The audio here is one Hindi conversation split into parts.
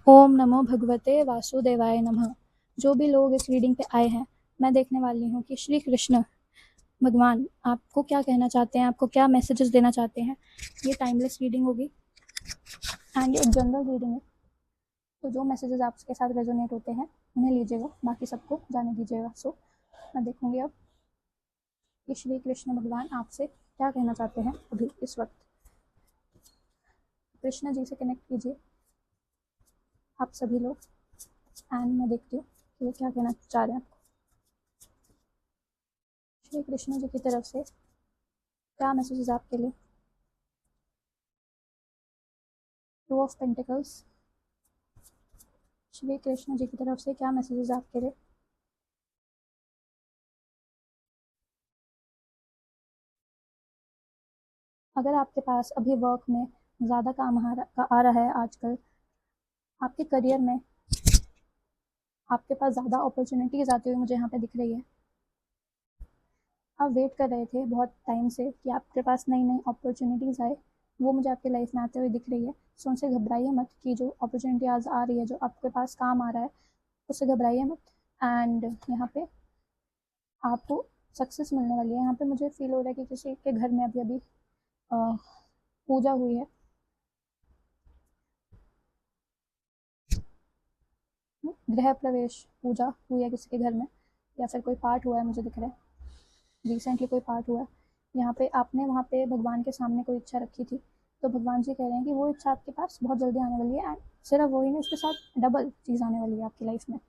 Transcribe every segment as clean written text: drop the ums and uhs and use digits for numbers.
ओम नमो भगवते वासुदेवाय नमः। जो भी लोग इस रीडिंग पे आए हैं, मैं देखने वाली हूँ कि श्री कृष्ण भगवान आपको क्या कहना चाहते हैं, आपको क्या मैसेजेस देना चाहते हैं। ये टाइमलेस रीडिंग होगी एंड ये एक जनरल रीडिंग है, तो जो मैसेजेस आपके साथ रेजोनेट होते हैं उन्हें लीजिएगा, बाकी सबको जाने दीजिएगा। सो मैं देखूँगी अब कि श्री कृष्ण भगवान आपसे क्या कहना चाहते हैं अभी इस वक्त। कृष्ण जी से कनेक्ट कीजिए आप सभी लोग एंड मैं देखती हूँ कि वो क्या कहना चाह रहे हैं आपको। श्री कृष्ण जी की तरफ से क्या मैसेजेस आपके लिए। Two of pentacles, Shri Krishna ji की तरफ से क्या मैसेजेस आपके लिए। अगर आपके पास अभी वर्क में ज़्यादा काम आ रहा है आजकल, आपके करियर में आपके पास ज़्यादा अपॉर्चुनिटीज़ आती हुई मुझे यहाँ पे दिख रही है। आप वेट कर रहे थे बहुत टाइम से कि आपके पास नई नई अपॉर्चुनिटीज़ आए, वो मुझे आपकी लाइफ में आते हुए दिख रही है। सो उनसे घबराइए मत कि जो अपॉर्चुनिटी आज आ रही है, जो आपके पास काम आ रहा है, उससे घबराइए मत। एंड यहाँ पे आपको सक्सेस मिलने वाली है। यहाँ पे मुझे फील हो रहा है कि किसी के घर में अभी अभी पूजा हुई है, गृह प्रवेश पूजा हुई है किसी के घर में, या फिर कोई पाठ हुआ है, मुझे दिख रहा है रिसेंटली कोई पाठ हुआ है। यहाँ पे आपने वहाँ पे भगवान के सामने कोई इच्छा रखी थी, तो भगवान जी कह रहे हैं कि वो इच्छा आपके पास बहुत जल्दी आने वाली है एंड सिर्फ वही नहीं, उसके साथ डबल चीज़ आने वाली है आपकी लाइफ में।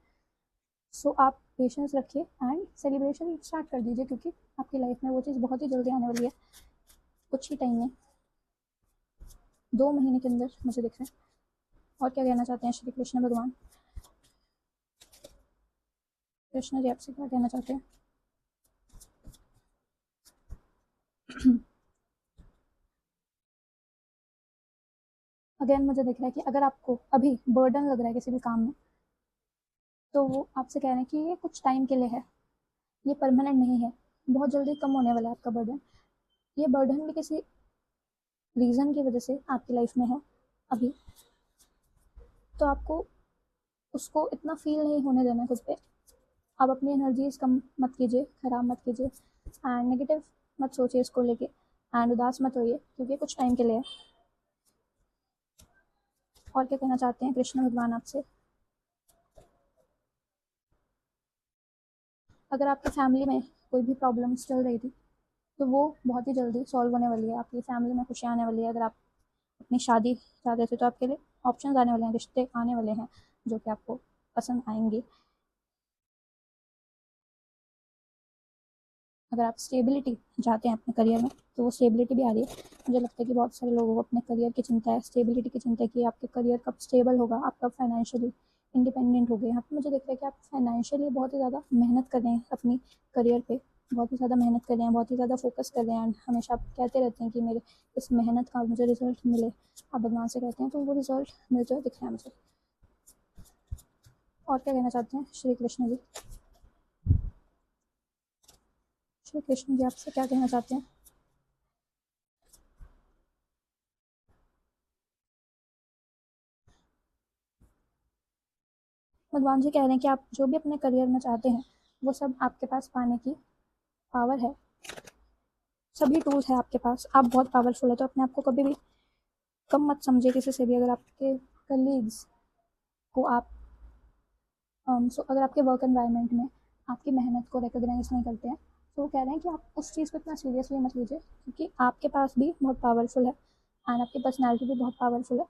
सो आप पेशेंस रखिए एंड सेलिब्रेशन स्टार्ट कर दीजिए, क्योंकि आपकी लाइफ में वो चीज़ बहुत ही जल्दी आने वाली है, कुछ ही टाइम में, 2 महीने के अंदर मुझे दिख रहा है। और क्या कहना चाहते हैं श्री कृष्ण भगवान। कृष्ण जी आपसे क्या कहना चाहते हैं। अगेन मुझे दिख रहा है कि अगर आपको अभी बर्डन लग रहा है किसी भी काम में, तो वो आपसे कह रहे हैं कि ये कुछ टाइम के लिए है, ये परमानेंट नहीं है, बहुत जल्दी कम होने वाला है आपका बर्डन। ये बर्डन भी किसी रीज़न की वजह से आपकी लाइफ में है अभी, तो आपको उसको इतना फील नहीं होने देना खुद पे। आप अपनी एनर्जीज कम मत कीजिए, ख़राब मत कीजिए एंड नेगेटिव मत सोचिए इसको लेके एंड उदास मत होइए, क्योंकि कुछ टाइम के लिए है। और क्या कहना चाहते हैं कृष्ण भगवान आपसे। अगर आपकी फैमिली में कोई भी प्रॉब्लम्स चल रही थी, तो वो बहुत ही जल्दी सॉल्व होने वाली है। आपकी फैमिली में खुशियाँ आने वाली है। अगर आप अपनी शादी चाहते थे, तो आपके लिए ऑप्शंस आने वाले हैं, रिश्ते आने वाले हैं जो कि आपको पसंद आएंगे। अगर आप स्टेबिलिटी चाहते हैं अपने करियर में, तो वो स्टेबिलिटी भी आ रही है। मुझे लगता है कि बहुत सारे लोगों को अपने करियर की चिंता है, स्टेबिलिटी की चिंता है कि आपके करियर कब स्टेबल होगा, आप कब फाइनेंशियली इंडिपेंडेंट हो गए। यहाँ पे मुझे दिख रहा है कि आप फाइनेंशियली बहुत ही ज़्यादा मेहनत कर रहे हैं अपनी करियर पे, बहुत ही ज़्यादा मेहनत कर रहे हैं, बहुत ही ज़्यादा फोकस कर रहे हैं एंड हमेशा आप कहते रहते हैं कि मेरे इस मेहनत का मुझे रिजल्ट मिले। आप भगवान से कहते हैं, तो वो रिजल्ट मिलते हुए दिख रहा है मुझे। और क्या कहना चाहते हैं श्री कृष्ण जी। श्री कृष्ण जी आपसे क्या कहना चाहते हैं। भगवान जी कह रहे हैं कि आप जो भी अपने करियर में चाहते हैं, वो सब आपके पास पाने की पावर है, सभी टूल्स है आपके पास, आप बहुत पावरफुल है। तो अपने आप को कभी भी कम मत समझिए किसी से भी। अगर आपके कलीग्स को आप अगर आपके वर्क एनवायरनमेंट में आपकी मेहनत को रिकॉग्नाइज नहीं करते हैं, तो वो कह रहे हैं कि आप उस चीज़ को इतना सीरियसली मत लीजिए, क्योंकि आपके पास भी बहुत पावरफुल है एंड आपकी पर्सनैलिटी भी बहुत पावरफुल है।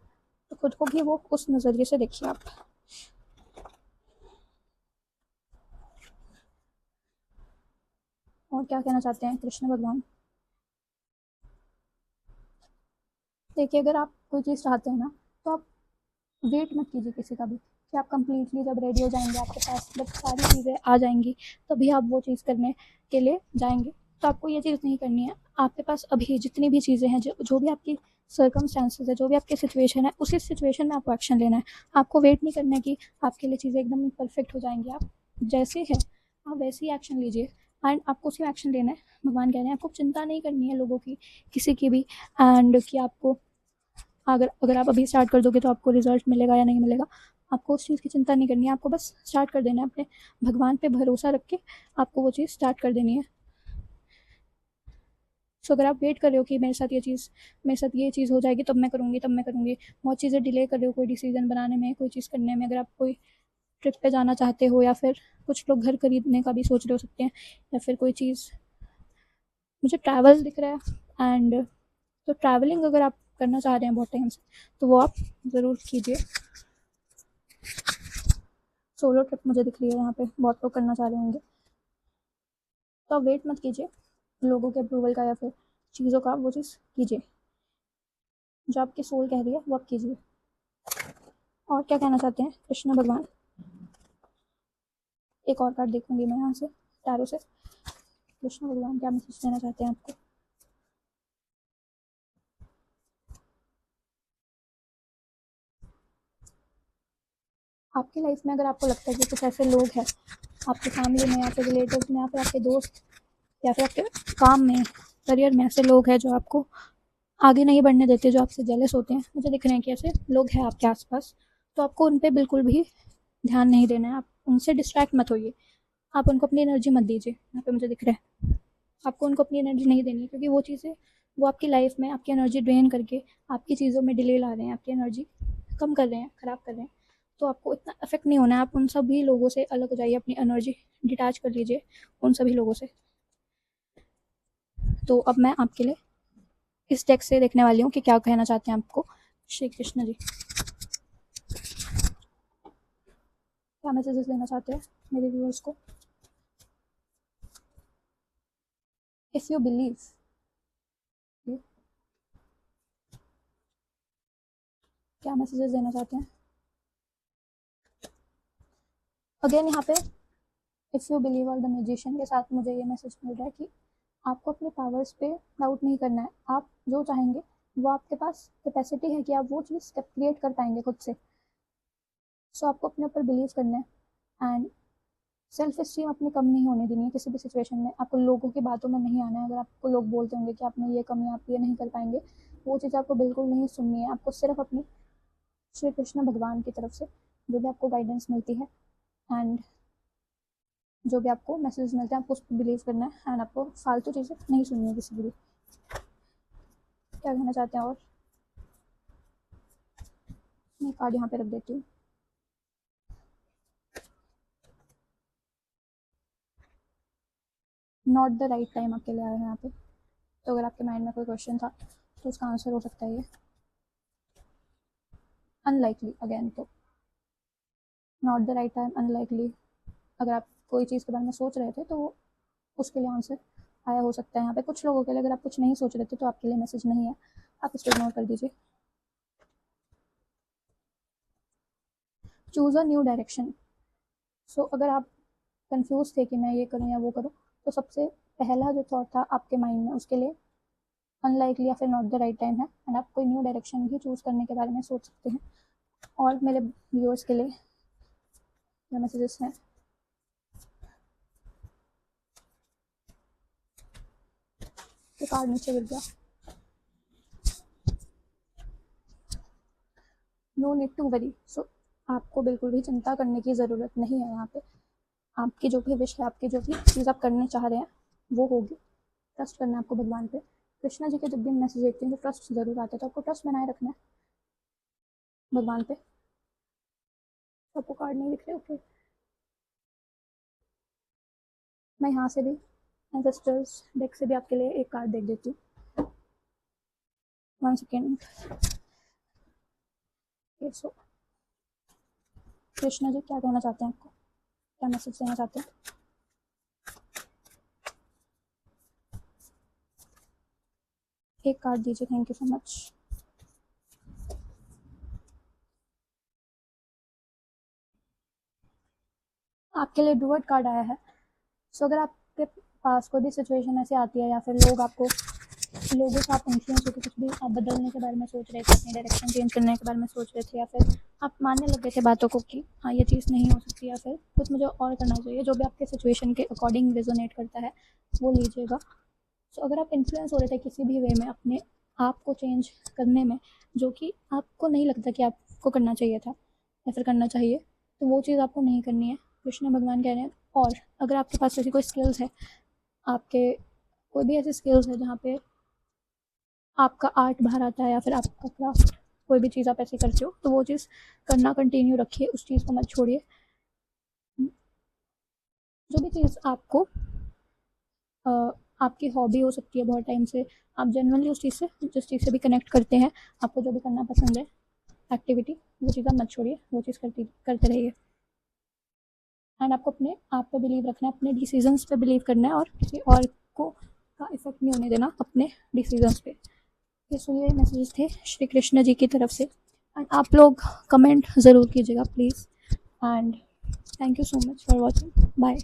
तो खुद को भी वो उस नज़रिए से देखिए आप। और क्या कहना चाहते हैं कृष्ण भगवान। देखिए, अगर आप कोई चीज़ चाहते हैं ना, तो आप वेट मत कीजिए किसी का भी कि आप कंप्लीटली जब रेडी हो जाएंगे, आपके पास जब सारी चीज़ें आ जाएंगी, तभी आप वो चीज़ करने के लिए जाएंगे। तो आपको ये चीज़ नहीं करनी है। आपके पास अभी जितनी भी चीज़ें हैं, जो भी आपकी सर्कमस्टांसेस है, जो भी आपकी सिचुएशन है, उसी सिचुएशन में आपको एक्शन लेना है। आपको वेट नहीं करना है कि आपके लिए चीज़ें एकदम परफेक्ट हो जाएंगी। आप जैसे है आप वैसे ही एक्शन लीजिए एंड आपको उसी में एक्शन लेना है। भगवान कह रहे हैं आपको चिंता नहीं करनी है लोगों की, किसी की भी, एंड कि आपको अगर अगर आप अभी स्टार्ट कर दोगे तो आपको रिजल्ट मिलेगा या नहीं मिलेगा। आपको उस चीज़ की चिंता नहीं करनी है, आपको बस स्टार्ट कर देना है, अपने भगवान पे भरोसा रख के आपको वो चीज़ स्टार्ट कर देनी है। सो अगर आप वेट कर रहे हो कि मेरे साथ ये चीज़ हो जाएगी तब मैं करूँगी, बहुत चीज़ें डिले कर रहे हो कोई डिसीज़न बनाने में, कोई चीज़ करने में, अगर आप कोई ट्रिप पे जाना चाहते हो या फिर कुछ लोग घर खरीदने का भी सोच रहे हो सकते हैं, या फिर कोई चीज़, मुझे ट्रैवल दिख रहा है। एंड तो ट्रैवलिंग अगर आप करना चाह रहे हैं बहुत टाइम से तो वो आप ज़रूर कीजिए। सोलो ट्रिप मुझे दिख रही है यहाँ पे, बहुत लोग करना चाह रहे होंगे, तो आप वेट मत कीजिए लोगों के अप्रूवल का या फिर चीज़ों का, वो चीज़ कीजिए जो आपकी सोल कह रही है वो आप कीजिए। और क्या कहना चाहते हैं कृष्ण भगवान? एक और कार्ड देखूंगी मैं यहाँ से टैरो से, कृष्ण भगवान क्या मैसेज देना चाहते हैं आपको? आपकी लाइफ में अगर आपको लगता है कि कुछ ऐसे लोग हैं आपकी फैमिली में या फिर रिलेटिव्स में या फिर आपके दोस्त या फिर आपके काम में, करियर में, ऐसे लोग हैं जो आपको आगे नहीं बढ़ने देते, जो आपसे जेलस होते हैं, मुझे दिख रहे हैं कि ऐसे लोग हैं आपके आसपास, तो आपको उन पर बिल्कुल भी ध्यान नहीं देना है, आप उनसे डिस्ट्रैक्ट मत होइए, आप उनको अपनी एनर्जी मत दीजिए। यहाँ पे मुझे दिख रहा है आपको उनको अपनी एनर्जी नहीं देनी है, क्योंकि वो चीज़ें वो आपकी लाइफ में आपकी एनर्जी ड्रेन करके आपकी चीज़ों में डिले ला रहे हैं, आपकी एनर्जी कम कर रहे हैं, ख़राब कर रहे हैं। तो आपको इतना अफेक्ट नहीं होना है, आप उन सभी लोगों से अलग हो जाइए, अपनी एनर्जी डिटैच कर लीजिए उन सभी लोगों से। तो अब मैं आपके लिए इस टेक्स्ट से देखने वाली हूँ कि क्या कहना चाहते हैं आपको श्री कृष्ण जी, क्या मैसेजेस देना चाहते हैं मेरे व्यूअर्स को। इफ़ यू बिलीव, क्या मैसेजेस देना चाहते हैं? अगेन यहाँ पे इफ़ यू बिलीव और द मैजिशियन के साथ मुझे ये मैसेज मिल रहा है कि आपको अपने पावर्स पे डाउट नहीं करना है, आप जो चाहेंगे वो आपके पास कैपेसिटी है कि आप वो चीज़ क्रिएट कर पाएंगे खुद से। सो आपको अपने ऊपर बिलीव करना है एंड सेल्फ स्टीम अपनी कम नहीं होने देनी है किसी भी सिचुएशन में। आपको लोगों की बातों में नहीं आना है, अगर आपको लोग बोलते होंगे कि आप में ये कमी है, आप ये नहीं कर पाएंगे, वो चीज़ आपको बिल्कुल नहीं सुननी है। आपको सिर्फ अपनी श्री कृष्ण भगवान की तरफ से जो भी आपको गाइडेंस मिलती है एंड जो भी आपको मैसेज मिलते हैं आपको उस पर बिलीव करना है एंड आपको फालतू चीज़ें नहीं सुननी है किसी की भी। क्या कहना चाहते हैं? और मैं कार्ड यहाँ पे रख देती हूँ। नॉट द राइट टाइम आपके लिए आया है यहाँ पे, तो अगर आपके माइंड में कोई क्वेश्चन था तो उसका आंसर हो सकता है ये अनलाइकली। अगेन तो not the right time, unlikely, अगर आप कोई चीज़ के बारे में सोच रहे थे तो उसके लिए आंसर आया हो सकता है यहाँ पे। कुछ लोगों के लिए अगर आप कुछ नहीं सोच रहे थे तो आपके लिए मैसेज नहीं है, आप इसको इग्नोर कर दीजिए। Choose a new direction. So अगर आप कंफ्यूज थे कि मैं ये करूँ या वो करूँ, तो सबसे पहला जो थॉट था आपके माइंड में उसके लिए अनलाइकली या फिर नॉट द राइट टाइम है एंड आप कोई न्यू डायरेक्शन भी चूज़ करने के बारे में सोच सकते हैं। और मेरे व्यूअर्स के लिए क्या मैसेजेस हैं? ये कार्ड नीचे गिर गया। No need to worry. So आपको बिल्कुल भी चिंता करने की ज़रूरत नहीं है यहाँ पे। आपकी जो भी विश है, आपकी जो भी चीज़ आप करने चाह रहे हैं वो होगी। ट्रस्ट करना है आपको भगवान पे। कृष्णा जी के जब भी मैसेज देखती हूँ तो ट्रस्ट ज़रूर आता है, तो आपको ट्रस्ट बनाए रखना है भगवान पे। आपको कार्ड नहीं दिख रहे? ओके, मैं यहाँ से भी एंसेस्टर्स डेक से भी आपके लिए एक कार्ड देख देती हूँ। 1 सेकेंड। सो कृष्णा जी क्या कहना चाहते हैं आपको, क्या मैसेज देना चाहते हैं? एक कार्ड दीजिए। Thank you so much. आपके लिए डुअर्ट कार्ड आया है। सो अगर आपके पास कोई भी सिचुएशन ऐसे आती है या फिर लोगों से आप इन्फ्लुएंस होकर कुछ भी आप बदलने के बारे में सोच रहे थे, अपनी डायरेक्शन चेंज करने के बारे में सोच रहे थे, या फिर आप मानने लग गए थे बातों को कि हाँ ये चीज़ नहीं हो सकती या फिर कुछ मुझे और करना चाहिए, जो भी आपके सिचुएशन के अकॉर्डिंग रेजोनेट करता है वो लीजिएगा। सो अगर आप इन्फ्लुएंस हो रहे थे किसी भी वे में अपने आप को चेंज करने में, जो कि आपको नहीं लगता कि आपको करना चाहिए था, या फिर करना चाहिए, तो वो चीज़ आपको नहीं करनी है, कृष्ण भगवान कह रहे हैं। और अगर आपके पास ऐसी कोई स्किल्स है, आपके कोई भी ऐसी स्किल्स है जहाँ पे आपका आर्ट बाहर आता है या फिर आपका क्राफ्ट, कोई भी चीज़ आप ऐसे करते हो, तो वो चीज़ करना कंटिन्यू रखिए, उस चीज़ को मत छोड़िए। जो भी चीज़ आपको आपकी हॉबी हो सकती है बहुत टाइम से, आप जनरली उस चीज़ से जिस चीज़ से भी कनेक्ट करते हैं, आपको जो भी करना पसंद है एक्टिविटी, वो चीज़ आप मत छोड़िए, वो चीज़ करते रहिए। एंड आपको अपने आप पे बिलीव रखना है, अपने डिसीजंस पे बिलीव करना है, और किसी और को का इफेक्ट नहीं होने देना अपने डिसीजंस पे। ये मैसेजेस थे श्री कृष्ण जी की तरफ से। एंड आप लोग कमेंट ज़रूर कीजिएगा please. And thank you so much for watching. Bye.